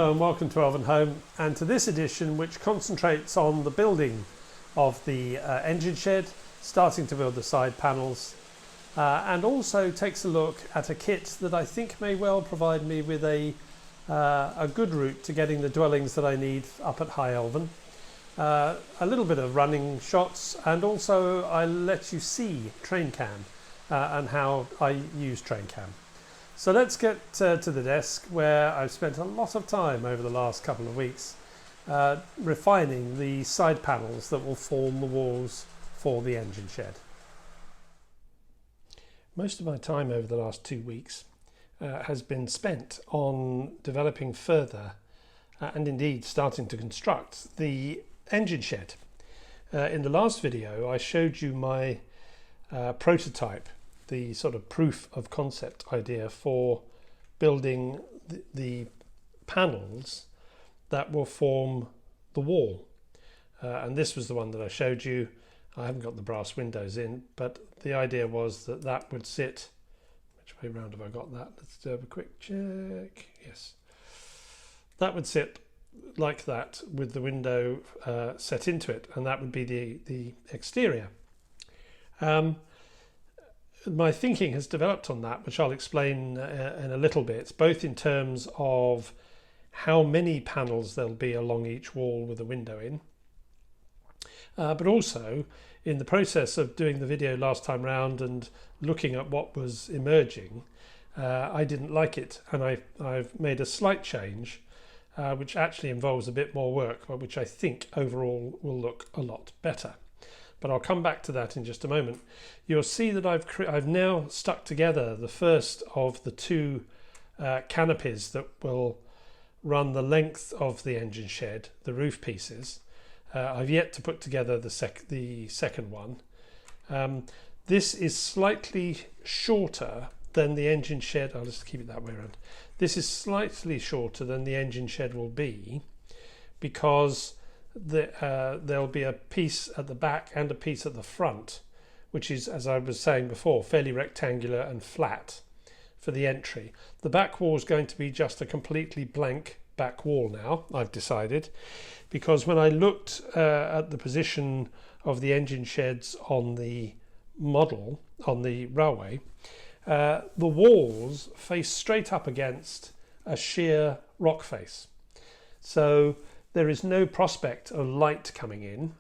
Hello and welcome to Elvenhome, and to this edition which concentrates on the building of the engine shed, starting to build the side panels, and also takes a look at a kit that I think may well provide me with a good route to getting the dwellings that I need up at High Elven. A little bit of running shots, and also I let you see train cam and how I use train cam. So let's get to the desk, where I've spent a lot of time over the last couple of weeks refining the side panels that will form the walls for the engine shed. Most of my time over the last 2 weeks has been spent on developing further and indeed starting to construct the engine shed. In the last video I showed you my prototype, the sort of proof of concept idea for building the panels that will form the wall. And this was the one that I showed you. I haven't got the brass windows in, but the idea was that that would sit, which way round have I got that? Let's do a quick check. Yes. That would sit like that with the window set into it, and that would be the exterior. My thinking has developed on that, which I'll explain in a little bit, both in terms of how many panels there'll be along each wall with a window in, but also in the process of doing the video last time round and looking at what was emerging, I didn't like it, and I've made a slight change which actually involves a bit more work, but which I think overall will look a lot better. But I'll come back to that in just a moment. You'll see that I've now stuck together the first of the two canopies that will run the length of the engine shed, the roof pieces. I've yet to put together the second one. This is slightly shorter than the engine shed. I'll just keep it that way around. This is slightly shorter than the engine shed will be, because there'll be a piece at the back and a piece at the front, which is, as I was saying before, fairly rectangular and flat for the entry. The back wall is going to be just a completely blank back wall now, I've decided, because when I looked at the position of the engine sheds on the model, on the railway, the walls face straight up against a sheer rock face. So there is no prospect of light coming in,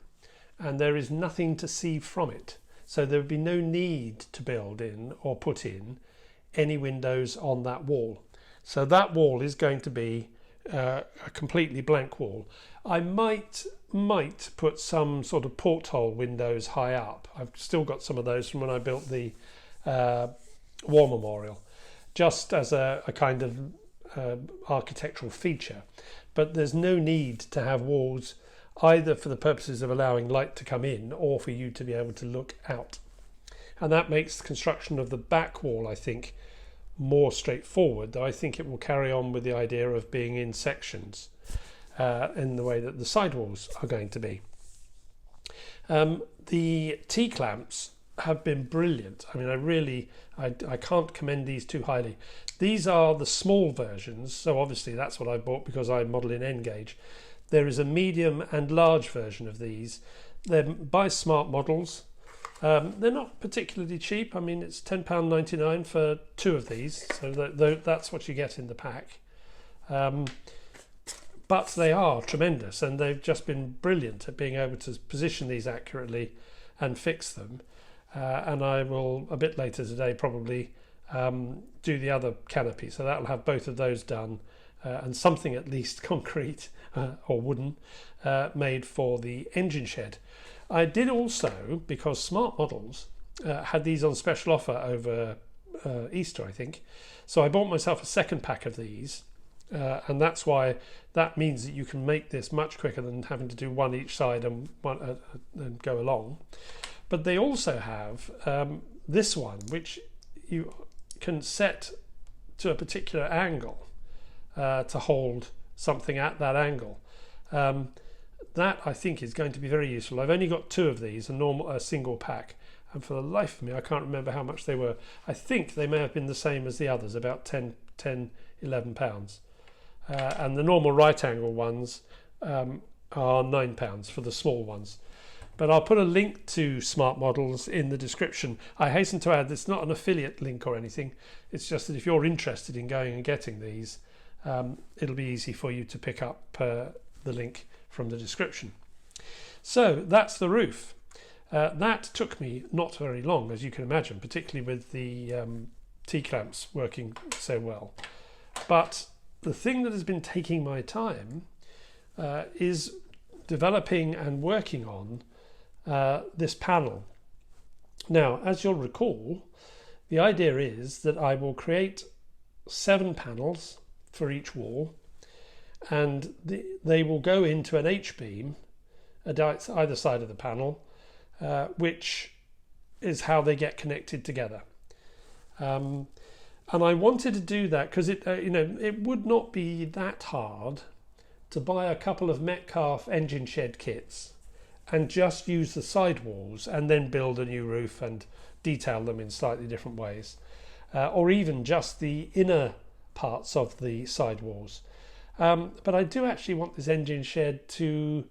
and there is nothing to see from it. So there would be no need to build in or put in any windows on that wall. So that wall is going to be a completely blank wall. I might put some sort of porthole windows high up. I've still got some of those from when I built the war memorial, just as a kind of architectural feature. But there's no need to have walls either for the purposes of allowing light to come in or for you to be able to look out. And that makes the construction of the back wall, I think, more straightforward, though I think it will carry on with the idea of being in sections in the way that the side walls are going to be. The T-clamps have been brilliant. I mean, I can't commend these too highly. These are the small versions, so obviously that's what I bought because I model in N gauge. There is a medium and large version of these. They're by Smart Models. They're not particularly cheap. I mean, it's £10.99 for two of these, so that's what you get in the pack. But they are tremendous, and they've just been brilliant at being able to position these accurately and fix them. And I will, a bit later today, probably do the other canopy, so that'll have both of those done, and something at least concrete or wooden made for the engine shed. I did also, because Smart Models had these on special offer over Easter, I think, so I bought myself a second pack of these, and that's why that means that you can make this much quicker than having to do one each side and go along. But they also have this one, which you can set to a particular angle to hold something at that angle. That I think is going to be very useful. I've only got two of these, a single pack, and for the life of me I can't remember how much they were. I think they may have been the same as the others, about 10, 11 pounds. and the normal right angle ones are £9 for the small ones. But I'll put a link to Smart Models in the description. I hasten to add, it's not an affiliate link or anything. It's just that if you're interested in going and getting these, it'll be easy for you to pick up the link from the description. So that's the roof. That took me not very long, as you can imagine, particularly with the T-clamps working so well. But the thing that has been taking my time is developing and working on this panel. Now, as you'll recall, the idea is that I will create 7 panels for each wall, and they will go into an H-beam at either side of the panel, which is how they get connected together. And I wanted to do that because it would not be that hard to buy a couple of Metcalfe engine shed kits and just use the side walls and then build a new roof and detail them in slightly different ways, or even just the inner parts of the side walls. But I do actually want this engine shed to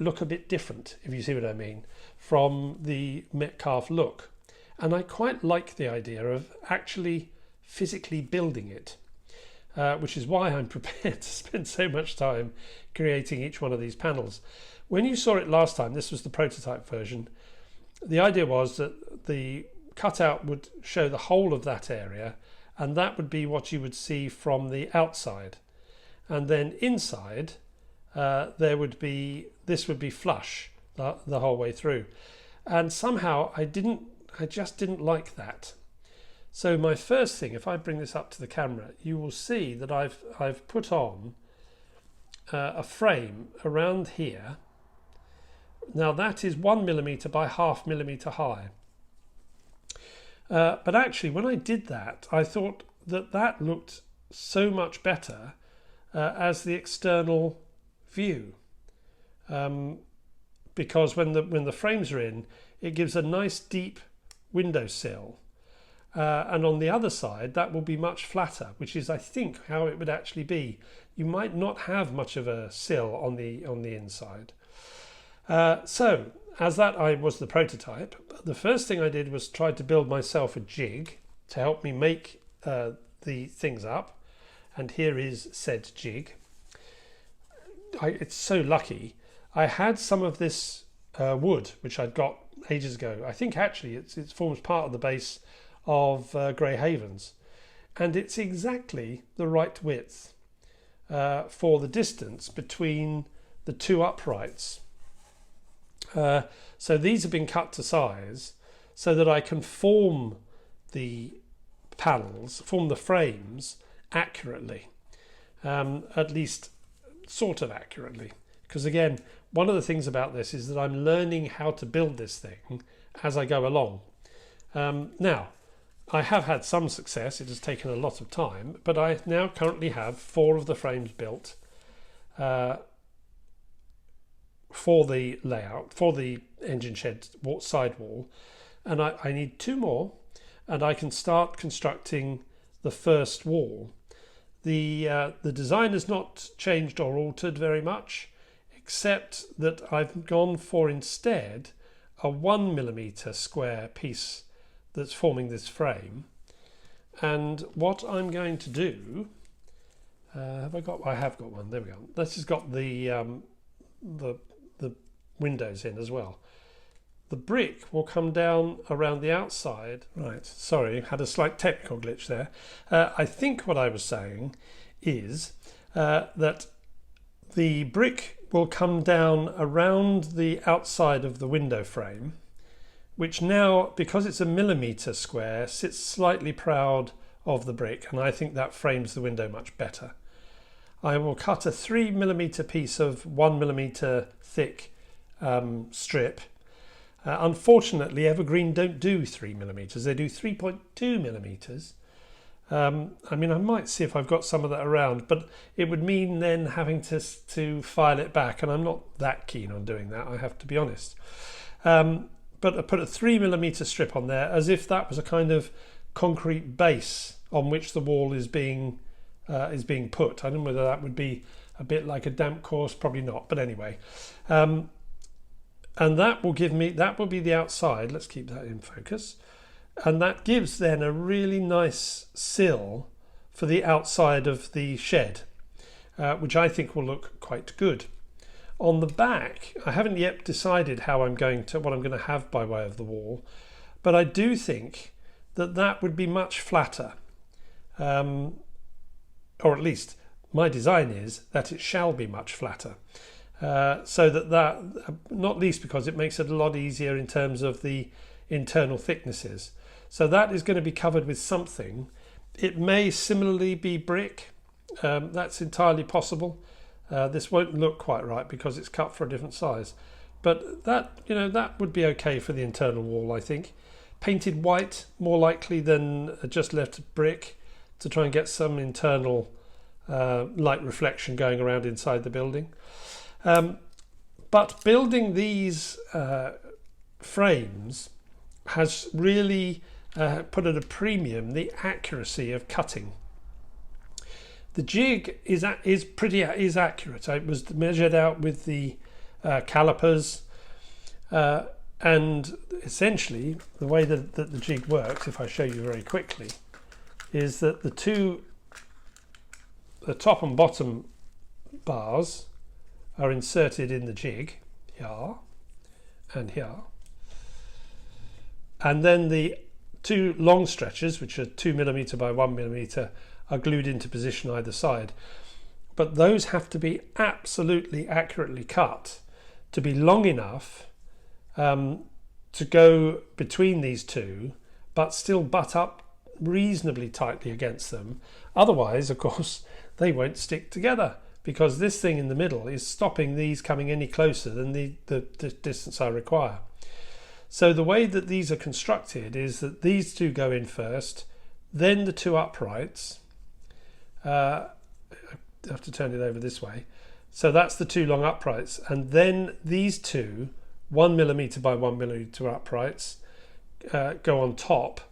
look a bit different, if you see what I mean, from the Metcalfe look. And I quite like the idea of actually physically building it, which is why I'm prepared to spend so much time creating each one of these panels. When you saw it last time, this was the prototype version, the idea was that the cutout would show the whole of that area, and that would be what you would see from the outside. And then inside, this would be flush the whole way through. And somehow I just didn't like that. So my first thing, if I bring this up to the camera, you will see that I've put on a frame around here. Now that is 1mm by 0.5 mm high. But actually, when I did that, I thought that looked so much better as the external view, because when the frames are in, it gives a nice deep windowsill, and on the other side that will be much flatter, which is, I think, how it would actually be. You might not have much of a sill on the inside. So as that was the prototype, the first thing I did was try to build myself a jig to help me make the things up, and here is said jig. It's so lucky. I had some of this wood which I'd got ages ago. I think actually it forms part of the base of Grey Havens, and it's exactly the right width for the distance between the two uprights. So these have been cut to size so that I can form the panels, form the frames accurately, at least sort of accurately. Because again, one of the things about this is that I'm learning how to build this thing as I go along. Now, I have had some success. It has taken a lot of time, but I now currently have 4 of the frames built for the layout, for the engine shed side wall, and I need 2 more, and I can start constructing the first wall. The design has not changed or altered very much, except that I've gone for instead a 1mm square piece that's forming this frame. And what I'm going to do, I have got one. There we go. This has got the windows in as well. The brick will come down around the outside. Right, sorry, had a slight technical glitch there. I think what I was saying is that the brick will come down around the outside of the window frame, which now, because it's a millimetre square, sits slightly proud of the brick, and I think that frames the window much better. I will cut a 3mm piece of 1mm thick strip. Unfortunately, Evergreen don't do 3mm, they do 3.2mm. I mean, I might see if I've got some of that around, but it would mean then having to file it back, and I'm not that keen on doing that, I have to be honest. But I put a 3mm strip on there as if that was a kind of concrete base on which the wall is being is being put. I don't know whether that would be a bit like a damp course, probably not, but anyway. And that will give me, that will be the outside. Let's keep that in focus. And that gives then a really nice sill for the outside of the shed, which I think will look quite good. On the back, I haven't yet decided how what I'm going to have by way of the wall, but I do think that that would be much flatter, or at least my design is that it shall be much flatter, so that not least because it makes it a lot easier in terms of the internal thicknesses. So that is going to be covered with something. It may similarly be brick. That's entirely possible. This won't look quite right because it's cut for a different size, but that, you know, that would be okay for the internal wall, I think. Painted white, more likely than just left brick, to try and get some internal light reflection going around inside the building. But building these frames has really put at a premium the accuracy of cutting. The jig is accurate. It was measured out with the calipers, and essentially the way that the jig works, if I show you very quickly, is that the top and bottom bars are inserted in the jig here and here, and then the two long stretches, which are 2mm by 1mm, are glued into position either side. But those have to be absolutely accurately cut to be long enough to go between these two, but still butt up reasonably tightly against them. Otherwise, of course, they won't stick together, because this thing in the middle is stopping these coming any closer than the distance I require. So the way that these are constructed is that these two go in first, then the two uprights. I have to turn it over this way. So that's the two long uprights, and then these two 1mm by 1mm uprights go on top.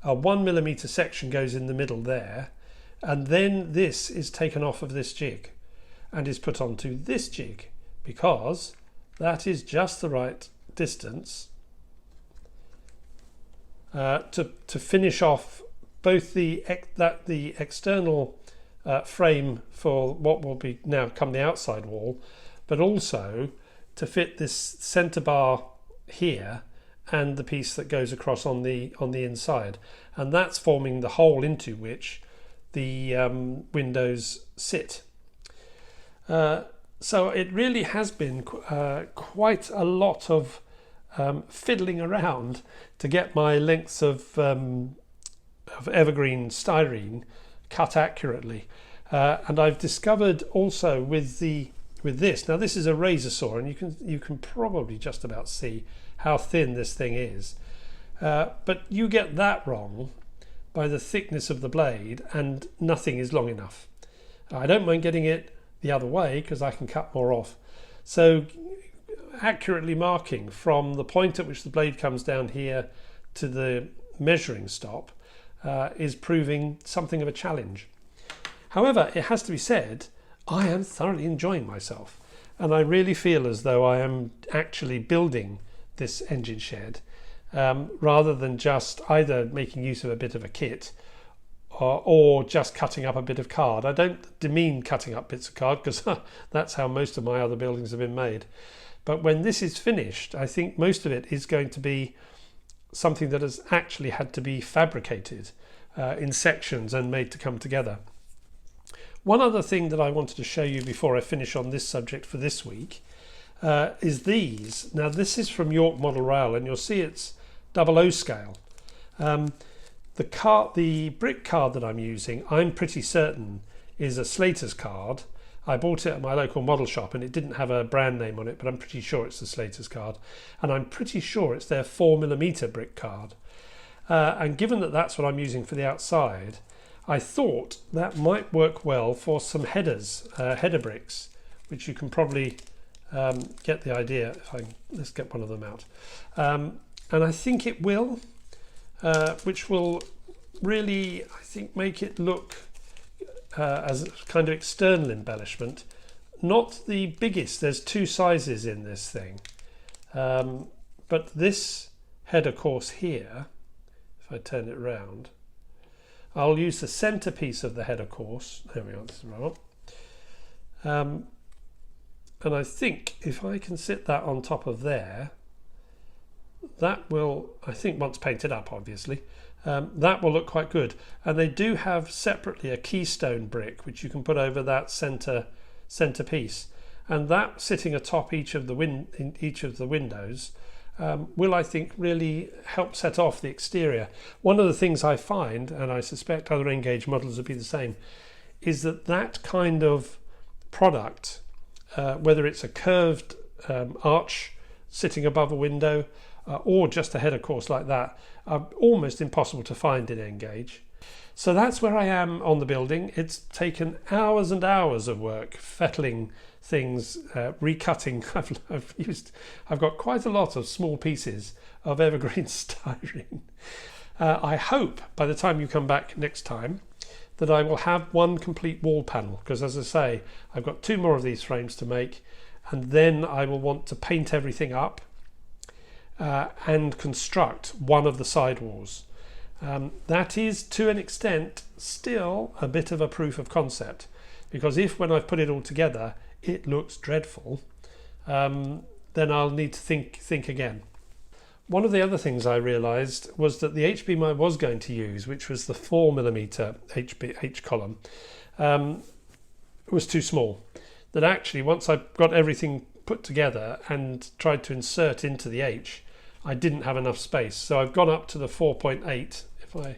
A 1mm section goes in the middle there, and then this is taken off of this jig and is put onto this jig, because that is just the right distance to finish off both the external frame for what will be now come the outside wall, but also to fit this centre bar here and the piece that goes across on the inside, and that's forming the hole into which the windows sit. So it really has been quite a lot of fiddling around to get my lengths of evergreen styrene cut accurately, and I've discovered also with this. Now this is a razor saw, and you can probably just about see how thin this thing is, but you get that wrong by the thickness of the blade and nothing is long enough. I don't mind getting it the other way because I can cut more off. So accurately marking from the point at which the blade comes down here to the measuring stop is proving something of a challenge. However, it has to be said, I am thoroughly enjoying myself, and I really feel as though I am actually building this engine shed, rather than just either making use of a bit of a kit or just cutting up a bit of card. I don't demean cutting up bits of card, because that's how most of my other buildings have been made. But when this is finished, I think most of it is going to be something that has actually had to be fabricated in sections and made to come together. One other thing that I wanted to show you before I finish on this subject for this week is these. Now this is from York Model Rail, and you'll see it's 00 scale. The brick card that I'm using, I'm pretty certain is a Slater's card. I bought it at my local model shop and it didn't have a brand name on it, but I'm pretty sure it's the Slater's card, and I'm pretty sure it's their 4mm brick card. And given that that's what I'm using for the outside, I thought that might work well for some headers, header bricks, which you can probably get the idea. Let's get one of them out. And I think it will, which will really, I think, make it look as a kind of external embellishment. Not the biggest, there's two sizes in this thing. But this header course here, if I turn it round, I'll use the centerpiece of the header course. There we are, this is right. And I think if I can sit that on top of there, that will, I think once painted up obviously, that will look quite good. And they do have separately a keystone brick which you can put over that centerpiece, and that sitting atop each of the windows will, I think, really help set off the exterior. One of the things I find, and I suspect other Engage models will be the same, is that kind of product, whether it's a curved arch sitting above a window or just a header course like that, are almost impossible to find in Engage. So that's where I am on the building. It's taken hours and hours of work, fettling things, recutting. I've got quite a lot of small pieces of evergreen styrene. I hope by the time you come back next time that I will have one complete wall panel, because as I say, I've got 2 more of these frames to make, and then I will want to paint everything up and construct one of the side walls. That is, to an extent, still a bit of a proof of concept, because if when I've put it all together it looks dreadful, then I'll need to think again. One of the other things I realised was that the H-beam I was going to use, which was the 4mm H column, was too small. That actually, once I got everything put together and tried to insert into the H, I didn't have enough space. So I've gone up to the 4.8. If I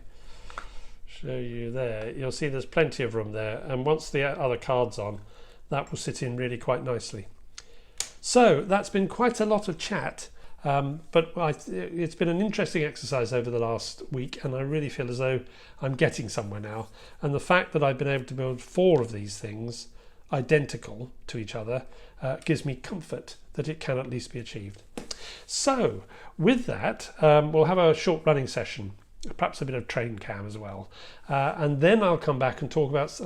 show you there, you'll see there's plenty of room there. And once the other card's on, that will sit in really quite nicely. So that's been quite a lot of chat. But it's been an interesting exercise over the last week, and I really feel as though I'm getting somewhere now. And the fact that I've been able to build 4 of these things identical to each other gives me comfort that it can at least be achieved. So with that, we'll have a short running session, perhaps a bit of train cam as well, and then I'll come back and talk about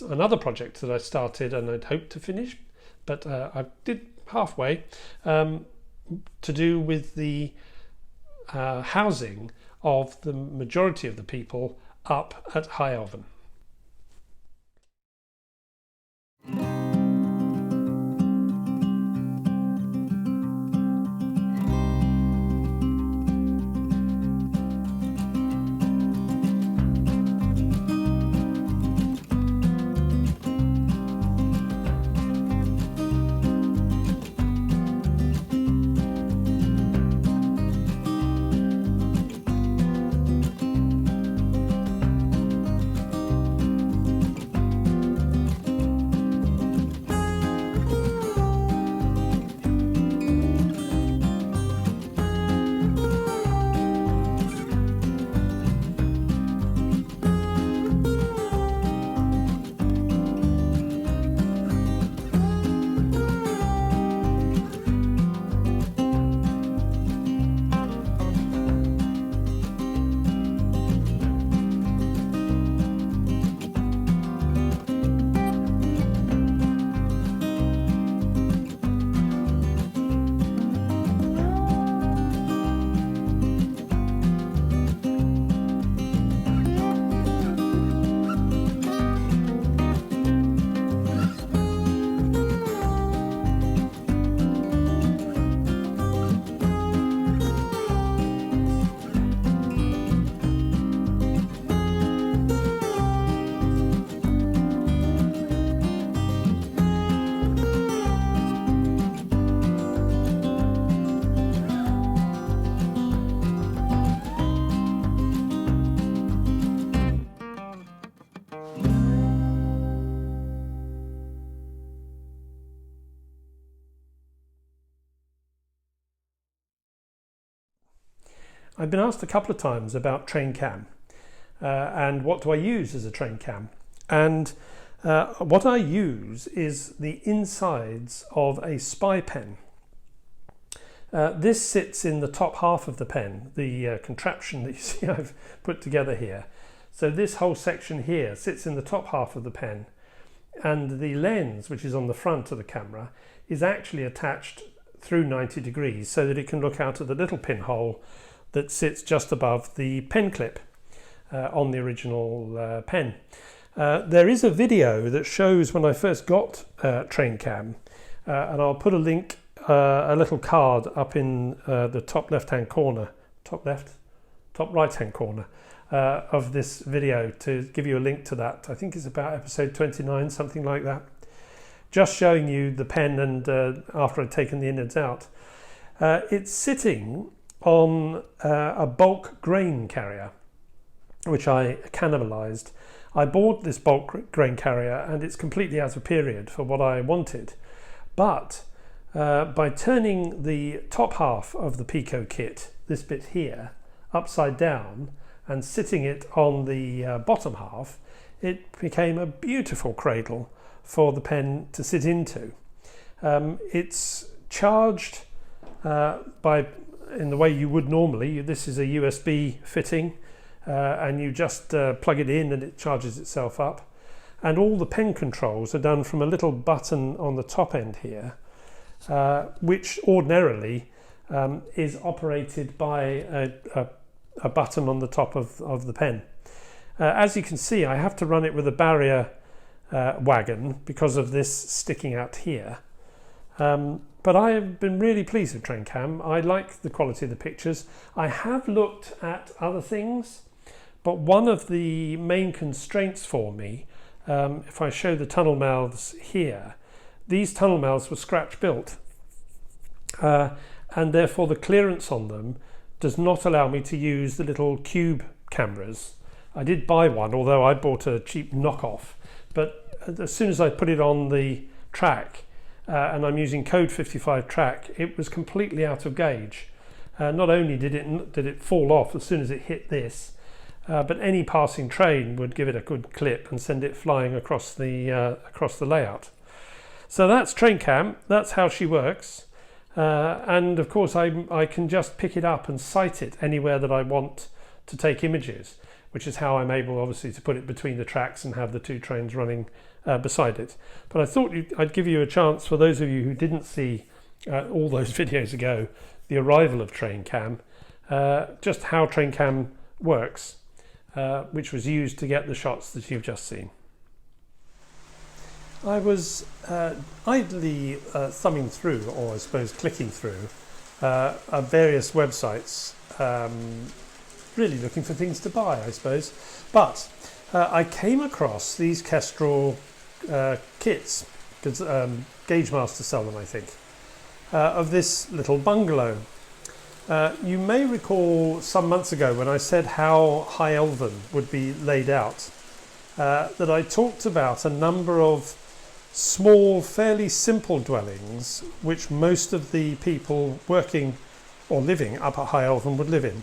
another project that I started and I'd hoped to finish, but I did halfway, to do with the housing of the majority of the people up at High Elven. I've been asked a couple of times about train cam and what do I use as a train cam, and what I use is the insides of a spy pen. This sits in the top half of the pen, the contraption that you see I've put together here. So this whole section here sits in the top half of the pen, and the lens, which is on the front of the camera, is actually attached through 90 degrees so that it can look out at the little pinhole that sits just above the pen clip on the original pen. There is a video that shows when I first got Train Cam, and I'll put a link, a little card up in the top left hand corner, top right hand corner of this video to give you a link to that. I think it's about episode 29, something like that. Just showing you the pen, and after I'd taken the innards out. It's sitting on a bulk grain carrier, which I cannibalized. I bought this bulk grain carrier and it's completely out of period for what I wanted. But by turning the top half of the Pico kit, this bit here, upside down and sitting it on the bottom half, it became a beautiful cradle for the pen to sit into. It's charged in the way you would normally. This is a USB fitting, and you just plug it in and it charges itself up. And all the pen controls are done from a little button on the top end here, which ordinarily is operated by a button on the top of the pen. As you can see, I have to run it with a barrier wagon because of this sticking out here. But I have been really pleased with Train Cam. I like the quality of the pictures. I have looked at other things, but one of the main constraints for me, if I show the tunnel mouths here, these tunnel mouths were scratch built, and therefore the clearance on them does not allow me to use the little cube cameras. I did buy one, although I bought a cheap knockoff, but as soon as I put it on the track, and I'm using code 55 track, it was completely out of gauge. Not only did it fall off as soon as it hit this, but any passing train would give it a good clip and send it flying across the layout. So that's Train Cam. That's how she works. And of course I can just pick it up and sight it anywhere that I want to take images, which is how I'm able obviously to put it between the tracks and have the two trains running beside it. But I thought I'd give you a chance, for those of you who didn't see all those videos ago, the arrival of Train Cam, just how Train Cam works, which was used to get the shots that you've just seen. I was idly thumbing through, or I suppose clicking through, various websites, really looking for things to buy, I suppose. But I came across these Kestrel kits, because Gagemaster sell them, I think, of this little bungalow. You may recall some months ago when I said how High Elven would be laid out, that I talked about a number of small, fairly simple dwellings which most of the people working or living up at High Elven would live in.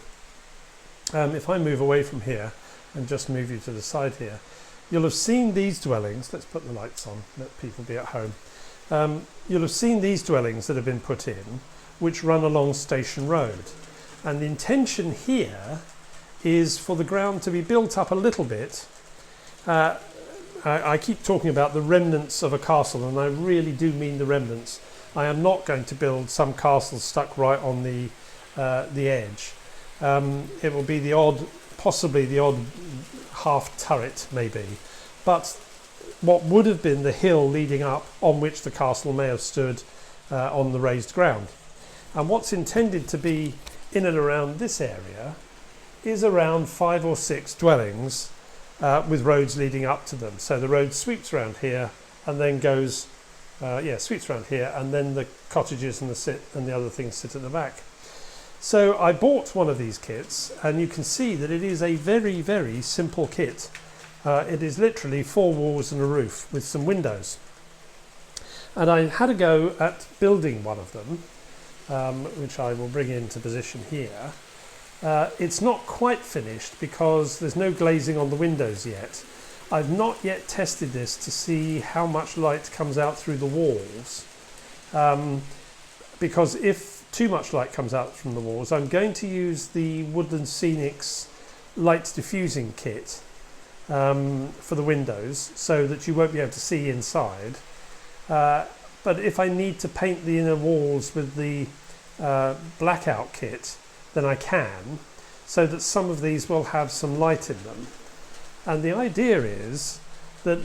If I move away from here and just move you to the side here, you'll have seen these dwellings. Let's put the lights on, let people be at home. You'll have seen these dwellings that have been put in, which run along Station Road. And the intention here is for the ground to be built up a little bit. I keep talking about the remnants of a castle, and I really do mean the remnants. I am not going to build some castle stuck right on the edge. It will be the odd, possibly the odd half turret maybe, but what would have been the hill leading up on which the castle may have stood on the raised ground. And what's intended to be in and around this area is around 5 or 6 dwellings with roads leading up to them. So the road sweeps around here and then goes, sweeps around here, and then the cottages and the other things sit at the back. So I bought one of these kits, and you can see that it is a very, very simple kit. It is literally 4 walls and a roof with some windows. And I had a go at building one of them, which I will bring into position here. It's not quite finished because there's no glazing on the windows yet. I've not yet tested this to see how much light comes out through the walls, because if too much light comes out from the walls, I'm going to use the Woodland Scenics light diffusing kit, for the windows so that you won't be able to see inside. But if I need to paint the inner walls with the blackout kit, then I can, so that some of these will have some light in them. And the idea is that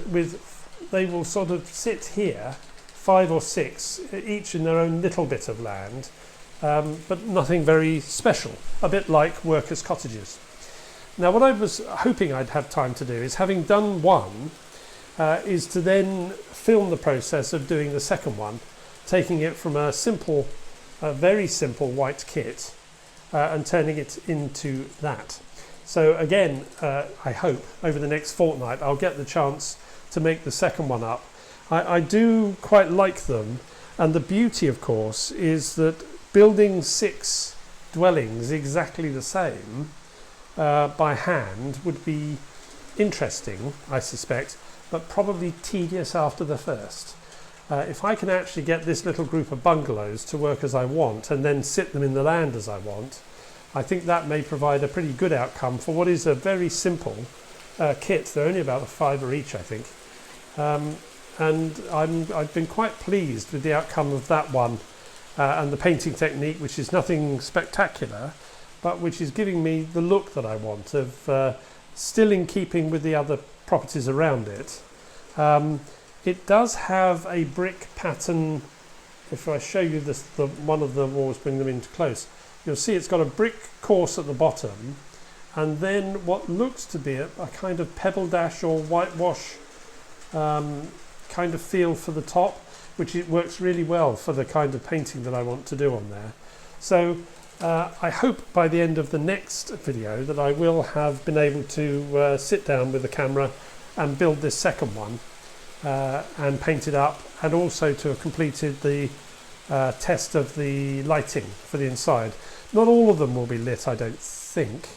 they will sort of sit here, 5 or 6, each in their own little bit of land, but nothing very special, a bit like workers' cottages. Now what I was hoping I'd have time to do is, having done one, is to then film the process of doing the second one, taking it from a very simple white kit and turning it into that. So again, I hope over the next fortnight I'll get the chance to make the second one up. I do quite like them, and the beauty of course is that building 6 dwellings exactly the same by hand would be interesting, I suspect, but probably tedious after the first. If I can actually get this little group of bungalows to work as I want and then sit them in the land as I want, I think that may provide a pretty good outcome for what is a very simple kit. They're only about $5 each, I think. And I've been quite pleased with the outcome of that one and the painting technique, which is nothing spectacular, but which is giving me the look that I want, of still in keeping with the other properties around it. It does have a brick pattern. If I show you this, one of the walls, bring them into close, you'll see it's got a brick course at the bottom, and then what looks to be a kind of pebble dash or whitewash kind of feel for the top, which it works really well for the kind of painting that I want to do on there. So I hope by the end of the next video that I will have been able to sit down with the camera and build this second one and paint it up, and also to have completed the test of the lighting for the inside. Not all of them will be lit, I don't think,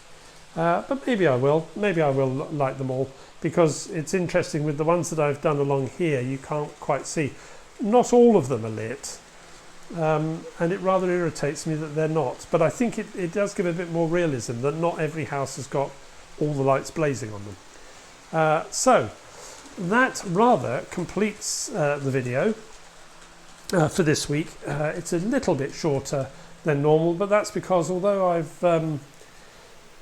but maybe I will light them all, because it's interesting with the ones that I've done along here, you can't quite see. Not all of them are lit, and it rather irritates me that they're not, but I think it does give a bit more realism that not every house has got all the lights blazing on them. So that rather completes the video for this week. It's a little bit shorter than normal, but that's because although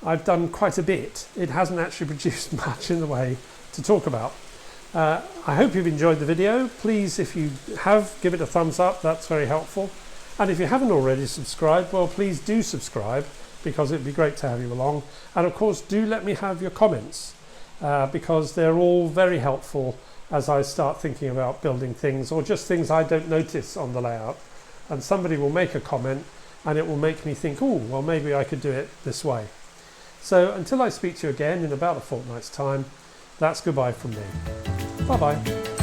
I've done quite a bit, it hasn't actually produced much in the way to talk about. I hope you've enjoyed the video. Please, if you have, give it a thumbs up, that's very helpful. And if you haven't already subscribed, well, please do subscribe, because it'd be great to have you along. And of course, do let me have your comments, because they're all very helpful as I start thinking about building things, or just things I don't notice on the layout. And somebody will make a comment and it will make me think, oh, well, maybe I could do it this way. So until I speak to you again in about a fortnight's time, that's goodbye from me. Bye-bye.